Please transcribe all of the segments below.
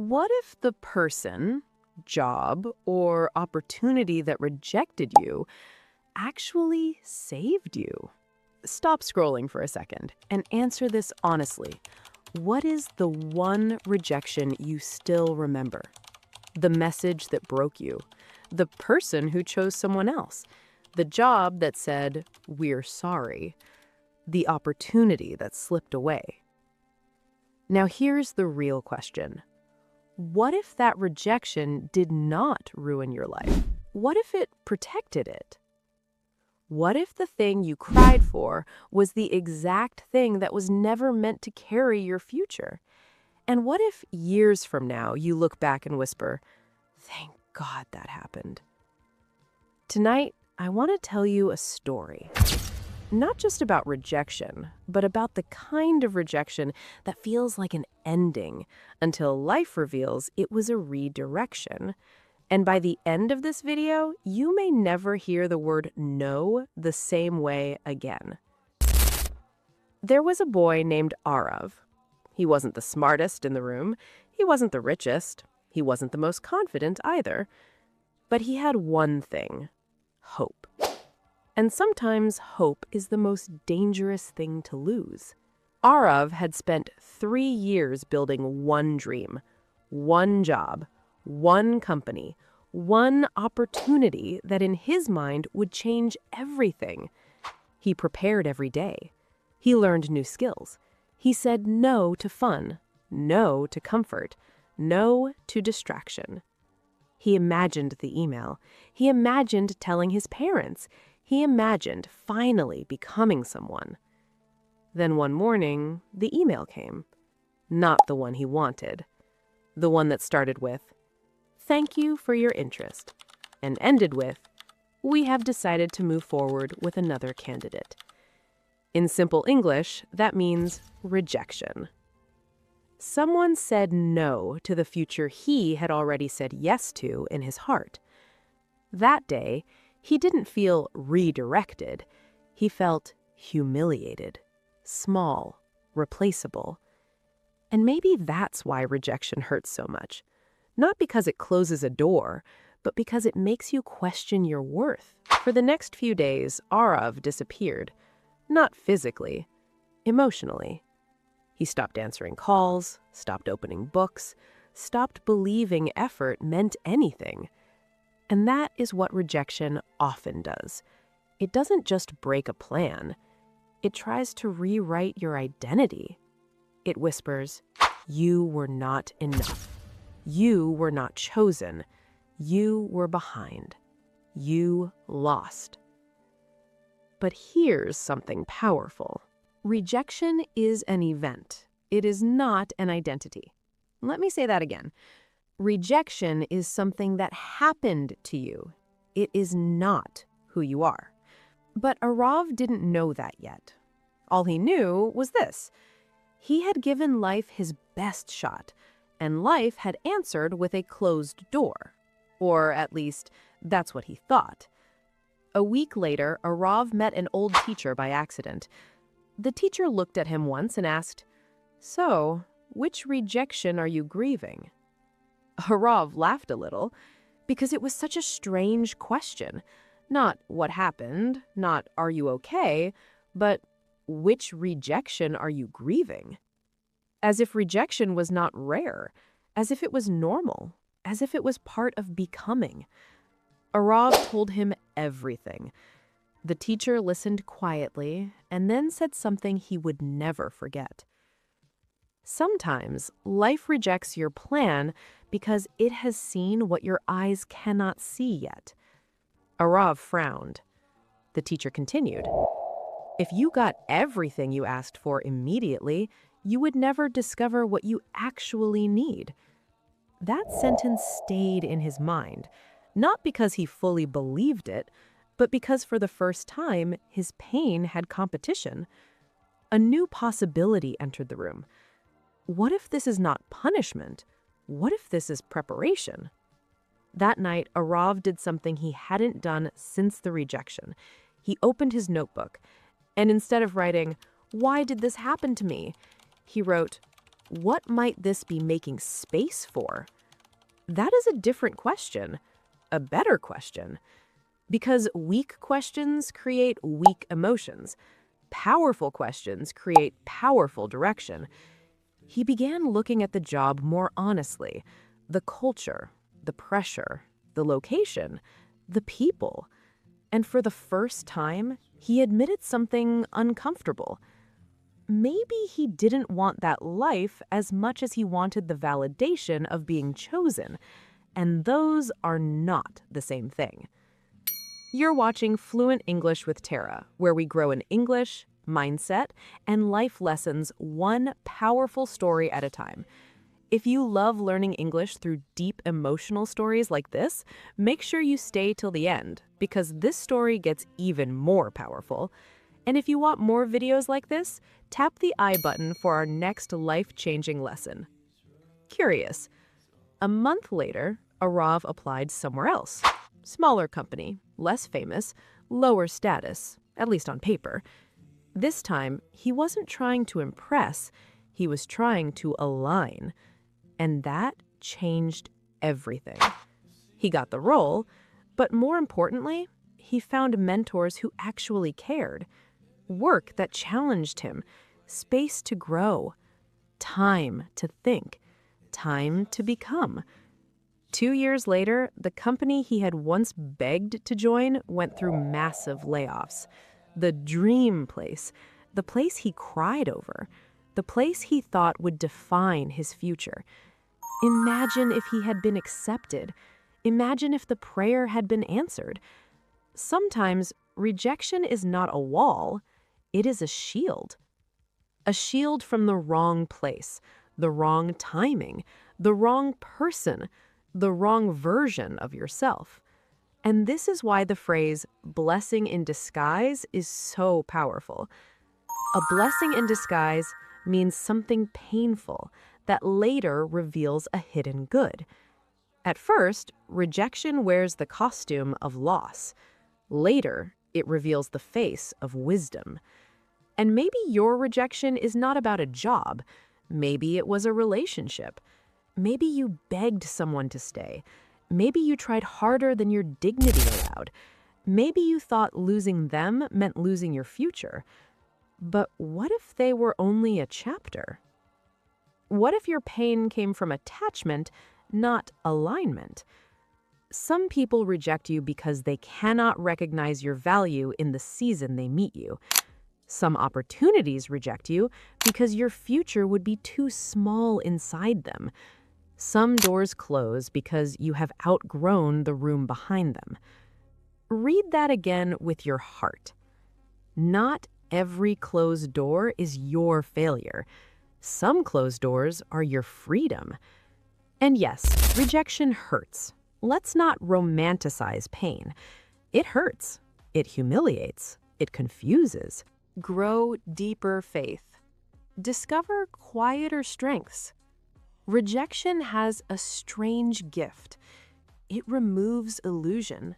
What if the person, job, or opportunity that rejected you actually saved you? Stop scrolling for a second and answer this honestly. What is the one rejection you still remember? The message that broke you? The person who chose someone else? The job that said, "We're sorry"? The opportunity that slipped away? Now here's the real question. What if that rejection did not ruin your life? What if it protected it? What if the thing you cried for was the exact thing that was never meant to carry your future? And what if years from now you look back and whisper, "Thank God that happened"? Tonight, I want to tell you a story. Not just about rejection, but about the kind of rejection that feels like an ending until life reveals it was a redirection. And by the end of this video, you may never hear the word no the same way again. There was a boy named Aarav. He wasn't the smartest in the room. He wasn't the richest. He wasn't the most confident either. But he had one thing: hope. And sometimes hope is the most dangerous thing to lose. Aarav had spent 3 years building one dream, one job, one company, one opportunity that in his mind would change everything. He prepared every day. He learned new skills. He said no to fun, no to comfort, no to distraction. He imagined the email. He imagined telling his parents. He imagined finally becoming someone. Then one morning, the email came. Not the one he wanted. The one that started with, "Thank you for your interest," and ended with, "We have decided to move forward with another candidate." In simple English, that means rejection. Someone said no to the future he had already said yes to in his heart. That day, he didn't feel redirected. He felt humiliated, small, replaceable. And maybe that's why rejection hurts so much. Not because it closes a door, but because it makes you question your worth. For the next few days, Aarav disappeared. Not physically, emotionally. He stopped answering calls, stopped opening books, stopped believing effort meant anything. And that is what rejection often does. It doesn't just break a plan. It tries to rewrite your identity. It whispers, "You were not enough. You were not chosen. You were behind. You lost." But here's something powerful. Rejection is an event. It is not an identity. Let me say that again. Rejection is something that happened to you. It is not who you are. But Aarav didn't know that yet. All he knew was this. He had given life his best shot, and life had answered with a closed door. Or at least, that's what he thought. A week later, Aarav met an old teacher by accident. The teacher looked at him once and asked, "So, which rejection are you grieving?" Aarav laughed a little, because it was such a strange question. Not what happened, not are you okay, but which rejection are you grieving? As if rejection was not rare, as if it was normal, as if it was part of becoming. Aarav told him everything. The teacher listened quietly and then said something he would never forget. Sometimes life rejects your plan because it has seen what your eyes cannot see yet. Aarav frowned. The teacher continued. If you got everything you asked for immediately, you would never discover what you actually need. That sentence stayed in his mind, not because he fully believed it, but because for the first time, his pain had competition. A new possibility entered the room. What if this is not punishment? What if this is preparation? That night, Aarav did something he hadn't done since the rejection. He opened his notebook, and instead of writing, "Why did this happen to me?" he wrote, What might this be making space for? That is a different question, a better question. Because weak questions create weak emotions. Powerful questions create powerful direction. He began looking at the job more honestly. The culture, the pressure, the location, the people. And for the first time, he admitted something uncomfortable. Maybe he didn't want that life as much as he wanted the validation of being chosen. And those are not the same thing. You're watching Fluent English with Tara, where we grow in English, mindset, and life lessons one powerful story at a time. If you love learning English through deep emotional stories like this, make sure you stay till the end, because this story gets even more powerful. And if you want more videos like this, tap the I button for our next life-changing lesson. Curious. A month later, Aarav applied somewhere else. Smaller company, less famous, lower status, at least on paper. This time, he wasn't trying to impress, he was trying to align. And that changed everything. He got the role, but more importantly, he found mentors who actually cared. Work that challenged him, space to grow, time to think, time to become. 2 years later, the company he had once begged to join went through massive layoffs. The dream place, the place he cried over, the place he thought would define his future. Imagine if he had been accepted. Imagine if the prayer had been answered. Sometimes rejection is not a wall, it is a shield. A shield from the wrong place, the wrong timing, the wrong person, the wrong version of yourself. And this is why the phrase blessing in disguise is so powerful. A blessing in disguise means something painful that later reveals a hidden good. At first, rejection wears the costume of loss. Later, it reveals the face of wisdom. And maybe your rejection is not about a job. Maybe it was a relationship. Maybe you begged someone to stay. Maybe you tried harder than your dignity allowed. Maybe you thought losing them meant losing your future. But what if they were only a chapter? What if your pain came from attachment, not alignment? Some people reject you because they cannot recognize your value in the season they meet you. Some opportunities reject you because your future would be too small inside them. Some doors close because you have outgrown the room behind them. Read that again with your heart. Not every closed door is your failure. Some closed doors are your freedom. And yes, rejection hurts. Let's not romanticize pain. It hurts. It humiliates. It confuses. Grow deeper faith. Discover quieter strengths. Rejection has a strange gift. It removes illusion.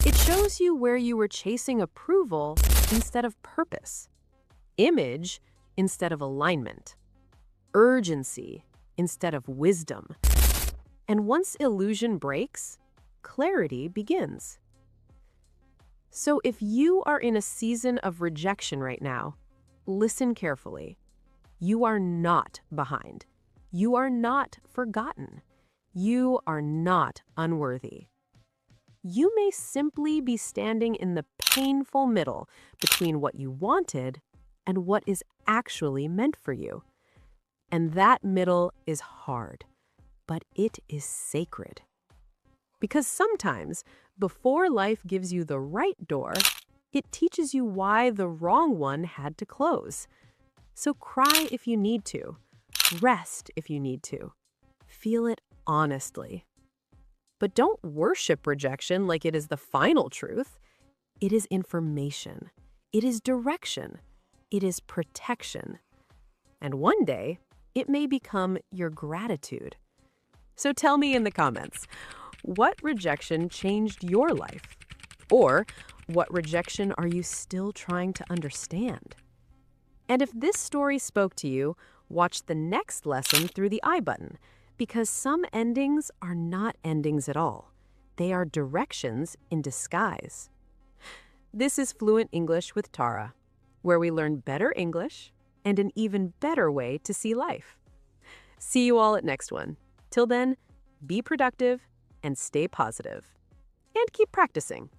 It shows you where you were chasing approval instead of purpose, image instead of alignment, urgency instead of wisdom. And once illusion breaks, clarity begins. So if you are in a season of rejection right now, listen carefully. You are not behind. You are not forgotten. You are not unworthy. You may simply be standing in the painful middle between what you wanted and what is actually meant for you. And that middle is hard, but it is sacred. Because sometimes, before life gives you the right door, it teaches you why the wrong one had to close. So cry if you need to. Rest if you need to. Feel it honestly. But don't worship rejection like it is the final truth. It is information. It is direction. It is protection. And one day, it may become your gratitude. So tell me in the comments, what rejection changed your life? Or what rejection are you still trying to understand? And if this story spoke to you, Watch the next lesson through the I button, because some endings are not endings at all. They are directions in disguise. This is Fluent English with Tara, where we learn better English and an even better way to see life. See you all at next one. Till then, be productive and stay positive. And keep practicing.